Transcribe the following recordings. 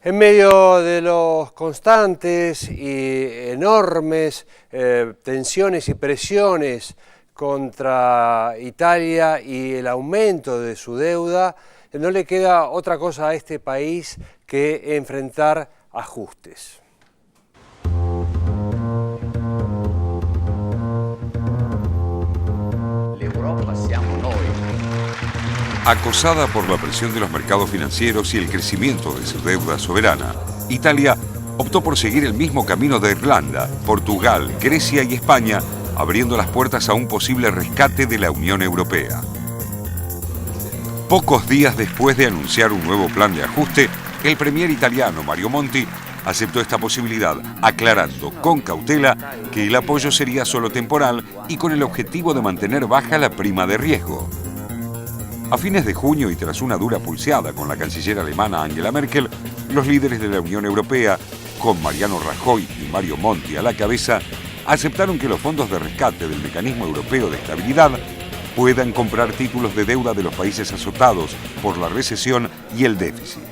En medio de los constantes y enormes tensiones y presiones contra Italia y el aumento de su deuda, no le queda otra cosa a este país que enfrentar ajustes. Acosada por la presión de los mercados financieros y el crecimiento de su deuda soberana, Italia optó por seguir el mismo camino de Irlanda, Portugal, Grecia y España, abriendo las puertas a un posible rescate de la Unión Europea. Pocos días después de anunciar un nuevo plan de ajuste, el premier italiano Mario Monti aceptó esta posibilidad, aclarando con cautela que el apoyo sería solo temporal y con el objetivo de mantener baja la prima de riesgo. A fines de junio y tras una dura pulseada con la canciller alemana Angela Merkel, los líderes de la Unión Europea, con Mariano Rajoy y Mario Monti a la cabeza, aceptaron que los fondos de rescate del Mecanismo Europeo de Estabilidad puedan comprar títulos de deuda de los países azotados por la recesión y el déficit.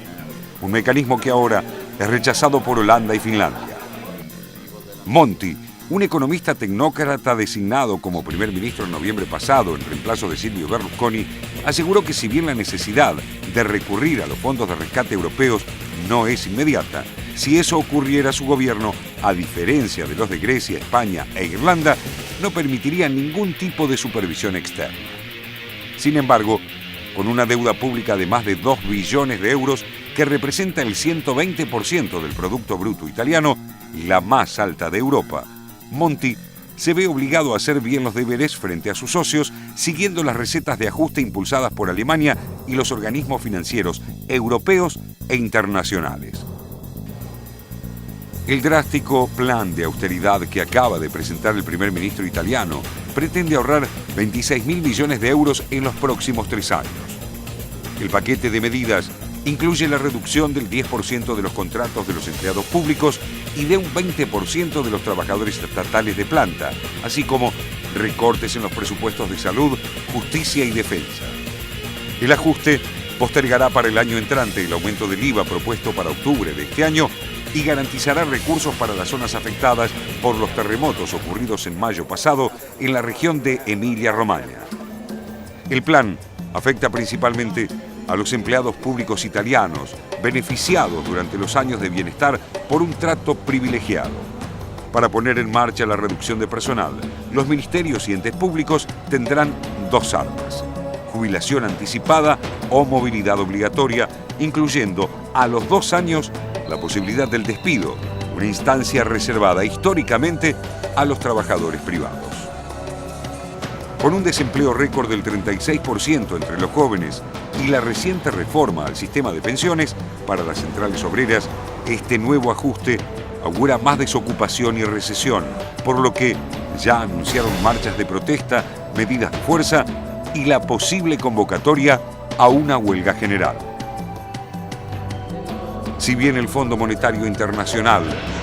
Un mecanismo que ahora es rechazado por Holanda y Finlandia. Monti, un economista tecnócrata designado como primer ministro en noviembre pasado en reemplazo de Silvio Berlusconi, aseguró que si bien la necesidad de recurrir a los fondos de rescate europeos no es inmediata, si eso ocurriera su gobierno, a diferencia de los de Grecia, España e Irlanda, no permitiría ningún tipo de supervisión externa. Sin embargo, con una deuda pública de más de 2 billones de euros, que representa el 120% del Producto Bruto italiano, la más alta de Europa, Monti se ve obligado a hacer bien los deberes frente a sus socios, siguiendo las recetas de ajuste impulsadas por Alemania y los organismos financieros europeos e internacionales. El drástico plan de austeridad que acaba de presentar el primer ministro italiano pretende ahorrar 26.000 millones de euros en los próximos 3 años. El paquete de medidas incluye la reducción del 10% de los contratos de los empleados públicos y de un 20% de los trabajadores estatales de planta, así como recortes en los presupuestos de salud, justicia y defensa. El ajuste postergará para el año entrante el aumento del IVA propuesto para octubre de este año y garantizará recursos para las zonas afectadas por los terremotos ocurridos en mayo pasado en la región de Emilia-Romagna. El plan afecta principalmente a los empleados públicos italianos, beneficiados durante los años de bienestar por un trato privilegiado. Para poner en marcha la reducción de personal, los ministerios y entes públicos tendrán 2 armas: jubilación anticipada o movilidad obligatoria, incluyendo a los 2 años la posibilidad del despido, una instancia reservada históricamente a los trabajadores privados. Con un desempleo récord del 36% entre los jóvenes y la reciente reforma al sistema de pensiones para las centrales obreras, este nuevo ajuste augura más desocupación y recesión, por lo que ya anunciaron marchas de protesta, medidas de fuerza y la posible convocatoria a una huelga general. Si bien el Fondo Monetario Internacional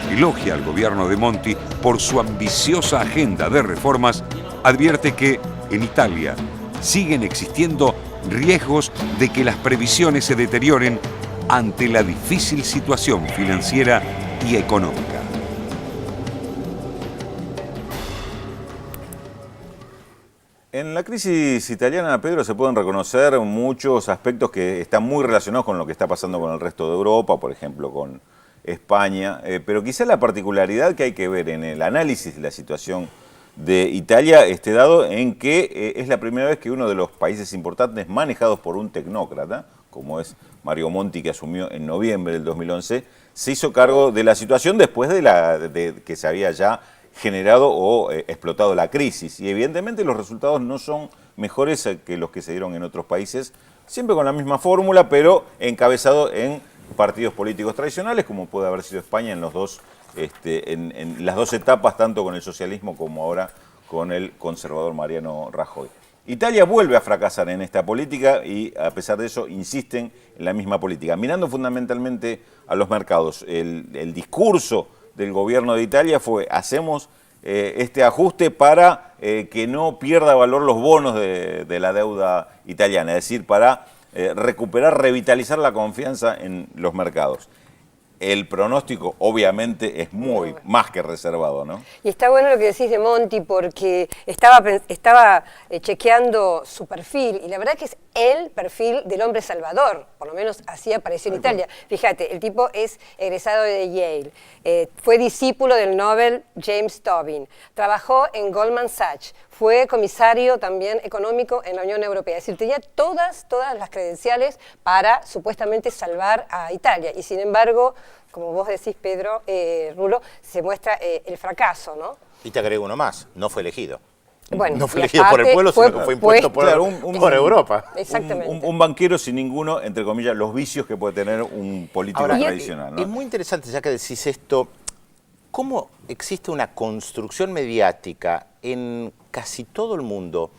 elogia al gobierno de Monti por su ambiciosa agenda de reformas, advierte que en Italia siguen existiendo riesgos de que las previsiones se deterioren ante la difícil situación financiera y económica. En la crisis italiana, Pedro, se pueden reconocer muchos aspectos que están muy relacionados con lo que está pasando con el resto de Europa, por ejemplo, con España, pero quizá la particularidad que hay que ver en el análisis de la situación de Italia esté dado en que es la primera vez que uno de los países importantes manejados por un tecnócrata, como es Mario Monti, que asumió en noviembre del 2011, se hizo cargo de la situación después de que se había ya generado o explotado la crisis. Y evidentemente los resultados no son mejores que los que se dieron en otros países, siempre con la misma fórmula, pero encabezado en partidos políticos tradicionales, como puede haber sido España en en las 2 etapas, tanto con el socialismo como ahora con el conservador Mariano Rajoy. Italia vuelve a fracasar en esta política y a pesar de eso insisten en la misma política. Mirando fundamentalmente a los mercados, el discurso del gobierno de Italia fue: hacemos este ajuste para que no pierda valor los bonos de la deuda italiana, es decir, para recuperar, revitalizar la confianza en los mercados. el pronóstico obviamente es más que reservado, ¿no? Y está bueno lo que decís de Monti, porque estaba chequeando su perfil, y la verdad que es el perfil del hombre salvador, por lo menos así apareció en Italia. Fíjate, el tipo es egresado de Yale, fue discípulo del Nobel James Tobin, trabajó en Goldman Sachs, fue comisario también económico en la Unión Europea. Es decir, tenía todas las credenciales para supuestamente salvar a Italia. Y sin embargo, como vos decís, Pedro, Rulo, se muestra el fracaso, ¿no? Y te agrego uno más, no fue elegido. Bueno, no fue elegido por el pueblo, sino que fue impuesto por Europa. Exactamente. Un banquero sin ninguno, entre comillas, los vicios que puede tener un político tradicional, ¿no? Es muy interesante, ya que decís esto, cómo existe una construcción mediática en casi todo el mundo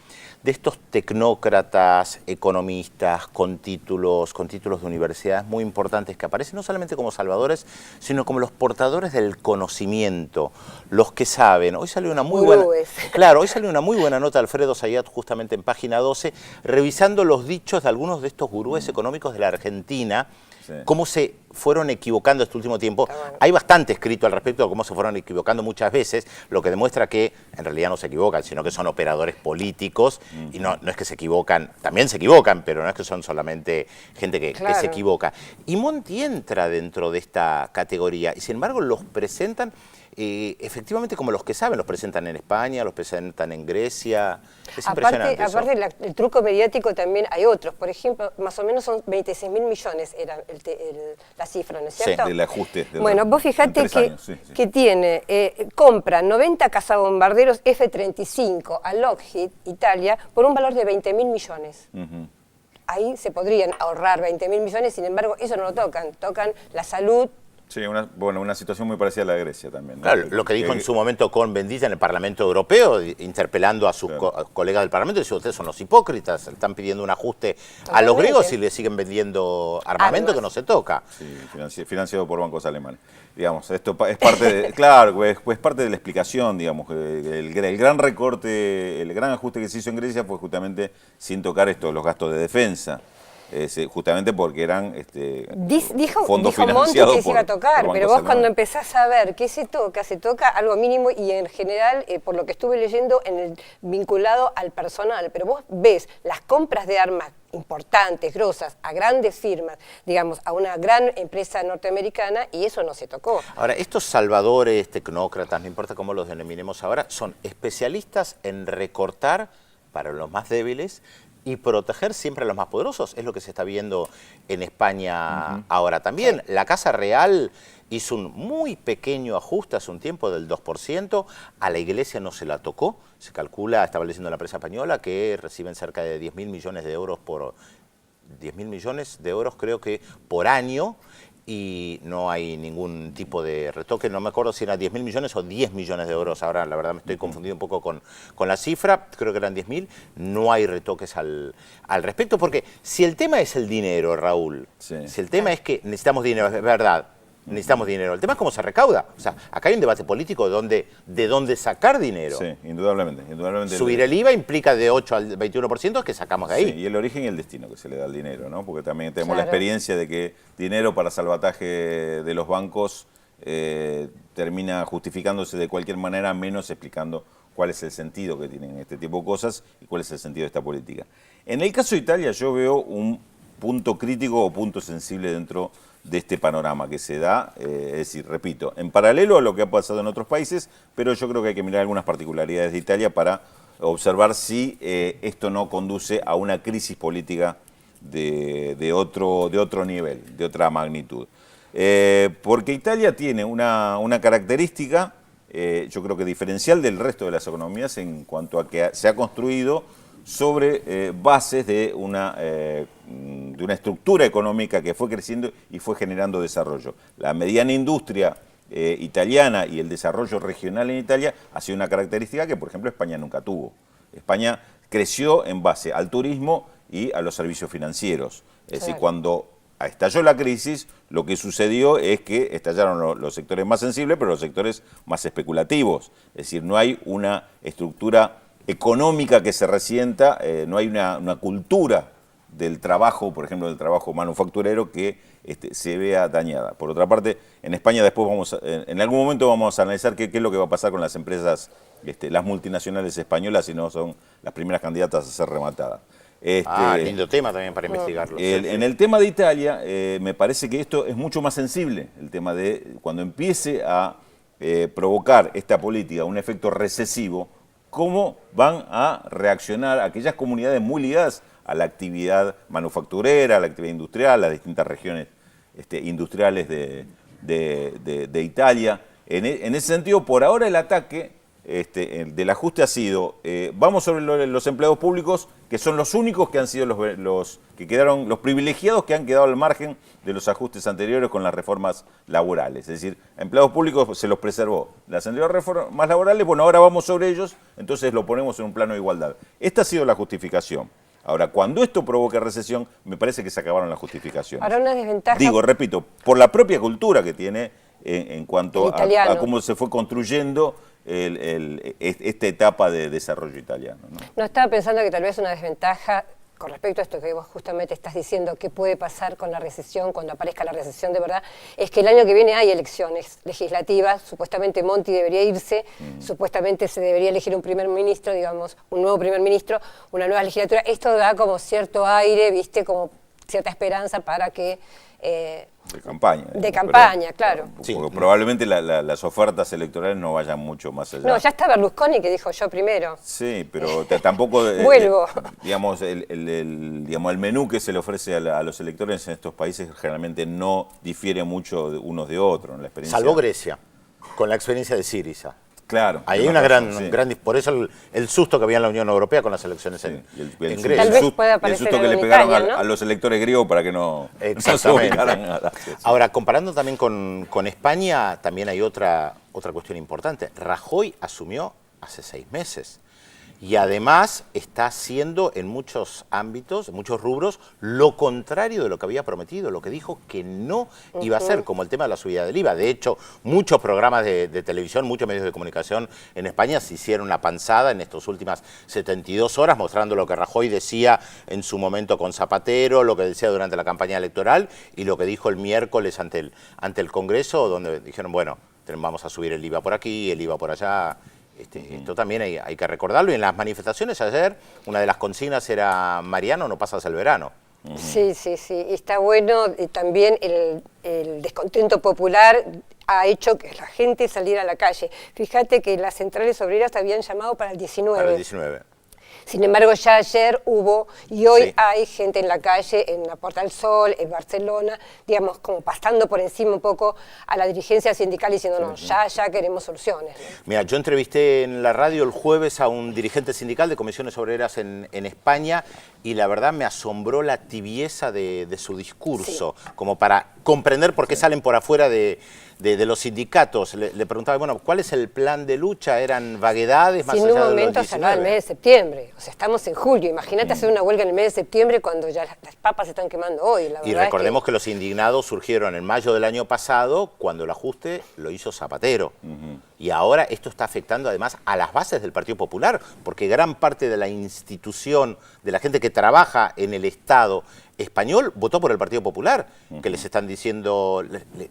de estos tecnócratas, economistas, con títulos de universidades muy importantes que aparecen no solamente como salvadores, sino como los portadores del conocimiento, los que saben. Hoy salió una muy buena, hoy salió una muy buena nota de Alfredo Zayat justamente en página 12, revisando los dichos de algunos de estos gurúes económicos de la Argentina, cómo se fueron equivocando este último tiempo. Bueno. Hay bastante escrito al respecto de cómo se fueron equivocando muchas veces, lo que demuestra que en realidad no se equivocan, sino que son operadores políticos y no es que se equivocan, también se equivocan, pero no es que son solamente gente que se equivoca. Y Monti entra dentro de esta categoría y sin embargo los presentan efectivamente como los que saben, los presentan en España, los presentan en Grecia. Es impresionante. Aparte el truco mediático también hay otros. Por ejemplo, más o menos son 26.000 millones era la cifra, ¿no es cierto? Sí, del ajuste. Bueno, vos fijate que tiene, compra 90 cazabombarderos F-35 a Lockheed, Italia, por un valor de 20.000 millones. Ahí se podrían ahorrar 20.000 millones, sin embargo, eso no lo tocan. Tocan la salud. Sí, una situación muy parecida a la de Grecia también, ¿no? Claro, lo que dijo en su momento Cohn-Bendit en el Parlamento Europeo, interpelando a sus colegas del Parlamento, dice, ustedes son los hipócritas, están pidiendo un ajuste a los griegos y le siguen vendiendo armamento que no se toca. Sí, financiado por bancos alemanes. Digamos, esto es parte de, claro, es parte de la explicación, digamos, el gran recorte, el gran ajuste que se hizo en Grecia fue justamente sin tocar los gastos de defensa. Justamente porque eran fondos financiados que se iba a tocar, pero vos cuando empezás a ver qué se toca algo mínimo y en general, por lo que estuve leyendo, vinculado al personal, pero vos ves las compras de armas importantes, grosas, a grandes firmas, digamos, a una gran empresa norteamericana y eso no se tocó. Ahora, estos salvadores, tecnócratas, no importa cómo los denominemos ahora, son especialistas en recortar para los más débiles y proteger siempre a los más poderosos. Es lo que se está viendo en España ahora también. Sí. La Casa Real hizo un muy pequeño ajuste hace un tiempo del 2%. A la Iglesia no se la tocó. Se calcula, estaba leyendo en la prensa española, que reciben cerca de 10.000 millones de euros por 10.000 millones de euros creo que por año. Y no hay ningún tipo de retoque, no me acuerdo si eran 10.000 millones o 10 millones de euros, ahora la verdad me estoy confundido un poco con la cifra, creo que eran 10.000, no hay retoques al respecto, porque si el tema es el dinero, Raúl, si el tema es que necesitamos dinero, es verdad, necesitamos dinero, el tema es cómo se recauda, o sea, acá hay un debate político de dónde sacar dinero. Sí, indudablemente. Subir el IVA implica de 8 al 21% que sacamos de ahí. Sí, y el origen y el destino que se le da al dinero, ¿no? Porque también tenemos la experiencia de que dinero para salvataje de los bancos termina justificándose de cualquier manera, menos explicando cuál es el sentido que tienen este tipo de cosas y cuál es el sentido de esta política. En el caso de Italia yo veo un punto crítico o punto sensible dentro de este panorama que se da, es decir, repito, en paralelo a lo que ha pasado en otros países, pero yo creo que hay que mirar algunas particularidades de Italia para observar si esto no conduce a una crisis política de otro nivel, de otra magnitud. Porque Italia tiene una característica, yo creo que diferencial del resto de las economías en cuanto a que se ha construido sobre bases de una estructura económica que fue creciendo y fue generando desarrollo. La mediana industria italiana y el desarrollo regional en Italia ha sido una característica que, por ejemplo, España nunca tuvo. España creció en base al turismo y a los servicios financieros. Es decir, cuando estalló la crisis, lo que sucedió es que estallaron los sectores más sensibles, pero los sectores más especulativos. Es decir, no hay una estructura económica que se resienta, no hay una cultura del trabajo, por ejemplo, del trabajo manufacturero que se vea dañada. Por otra parte, en España después en algún momento vamos a analizar qué es lo que va a pasar con las empresas, las multinacionales españolas, si no son las primeras candidatas a ser rematadas. Lindo tema también para investigarlo. En el tema de Italia, me parece que esto es mucho más sensible, el tema de cuando empiece a provocar esta política un efecto recesivo, cómo van a reaccionar aquellas comunidades muy ligadas a la actividad manufacturera, a la actividad industrial, las distintas regiones industriales de Italia. En ese sentido, por ahora el ataque del ajuste ha sido, vamos sobre los empleados públicos, que son los únicos que han sido los privilegiados que han quedado al margen de los ajustes anteriores con las reformas laborales. Es decir, a empleados públicos se los preservó. Las anteriores reformas laborales, bueno, ahora vamos sobre ellos, entonces lo ponemos en un plano de igualdad. Esta ha sido la justificación. Ahora, cuando esto provoque recesión, me parece que se acabaron las justificaciones. Ahora una desventaja. Digo, repito, por la propia cultura que tiene en cuanto a cómo se fue construyendo esta etapa de desarrollo italiano, ¿no? No, estaba pensando que tal vez una desventaja con respecto a esto que vos justamente estás diciendo, qué puede pasar con la recesión, cuando aparezca la recesión de verdad, es que el año que viene hay elecciones legislativas, supuestamente Monti debería irse, supuestamente se debería elegir un primer ministro, digamos, un nuevo primer ministro, una nueva legislatura. Esto da como cierto aire, ¿viste? Como cierta esperanza para que... de campaña. De campaña, claro. Sí. Porque probablemente las ofertas electorales no vayan mucho más allá. No, ya está Berlusconi que dijo yo primero. Sí, pero tampoco... Vuelvo. Digamos, el menú que se le ofrece a los electores en estos países generalmente no difiere mucho de unos de otros. La experiencia... Salvo Grecia, con la experiencia de Syriza. Claro. Ahí hay una gran... Por eso el susto que había en la Unión Europea con las elecciones en Grecia. Tal vez pueda el susto aparecer que le en pegaron Italia, ¿no? a los electores griegos para que no se ubicaran. Ahora, comparando también con España, también hay otra cuestión importante. Rajoy asumió hace 6 meses. Y además está haciendo en muchos ámbitos, en muchos rubros, lo contrario de lo que había prometido, lo que dijo que no iba a hacer, como el tema de la subida del IVA. De hecho, muchos programas de televisión, muchos medios de comunicación en España se hicieron una panzada en estas últimas 72 horas, mostrando lo que Rajoy decía en su momento con Zapatero, lo que decía durante la campaña electoral y lo que dijo el miércoles ante el Congreso, donde dijeron, bueno, vamos a subir el IVA por aquí, el IVA por allá. Esto también hay que recordarlo. Y en las manifestaciones ayer, una de las consignas era Mariano, no pasas el verano. Sí, sí, sí. Y está bueno. Y también el descontento popular ha hecho que la gente saliera a la calle. Fíjate que las centrales obreras habían llamado para el 19. Para el 19. Sin embargo, ya ayer hubo, y hoy Sí. hay gente en la calle, en la Puerta del Sol, en Barcelona, digamos, como pasando por encima un poco a la dirigencia sindical diciendo, no, ya queremos soluciones, ¿no? Mira, yo entrevisté en la radio el jueves a un dirigente sindical de comisiones obreras en España y la verdad me asombró la tibieza de su discurso, como para comprender por qué salen por afuera de los sindicatos. Le preguntaba, bueno, ¿cuál es el plan de lucha? ¿Eran vaguedades más Si en allá un de los momento 19? cerraba el mes de septiembre, o sea, estamos en julio, imagínate hacer una huelga en el mes de septiembre cuando ya las papas se están quemando hoy, la Y verdad recordemos que los indignados surgieron en mayo del año pasado, cuando el ajuste lo hizo Zapatero. Y ahora esto está afectando además a las bases del Partido Popular, porque gran parte de la institución, de la gente que trabaja en el Estado español, votó por el Partido Popular, que les están diciendo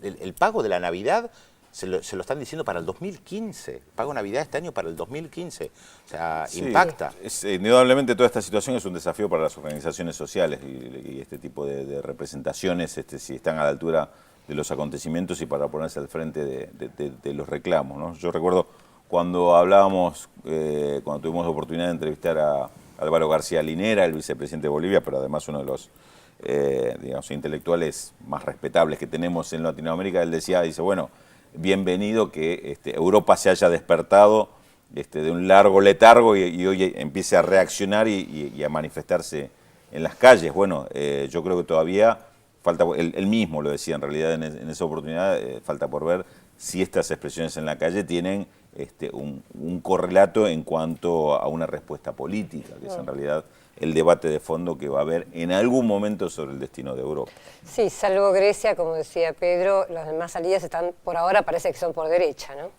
el pago de la Navidad. Se lo están diciendo para el 2015. Pago Navidad este año para el 2015. O sea, Sí, impacta. Indudablemente toda esta situación es un desafío para las organizaciones sociales y este tipo de representaciones, si están a la altura de los acontecimientos y para ponerse al frente de los reclamos, ¿no? Yo recuerdo cuando hablábamos, cuando tuvimos la oportunidad de entrevistar a Álvaro García Linera, el vicepresidente de Bolivia, pero además uno de los digamos, intelectuales más respetables que tenemos en Latinoamérica, él dice, bueno, bienvenido que Europa se haya despertado de un largo letargo y hoy empiece a reaccionar y a manifestarse en las calles. Bueno, yo creo que todavía falta, él mismo lo decía en realidad en esa oportunidad, falta por ver si estas expresiones en la calle tienen un correlato en cuanto a una respuesta política, que es en realidad el debate de fondo que va a haber en algún momento sobre el destino de Europa. Sí, salvo Grecia, como decía Pedro, las demás salidas están, por ahora parece que son por derecha, ¿no?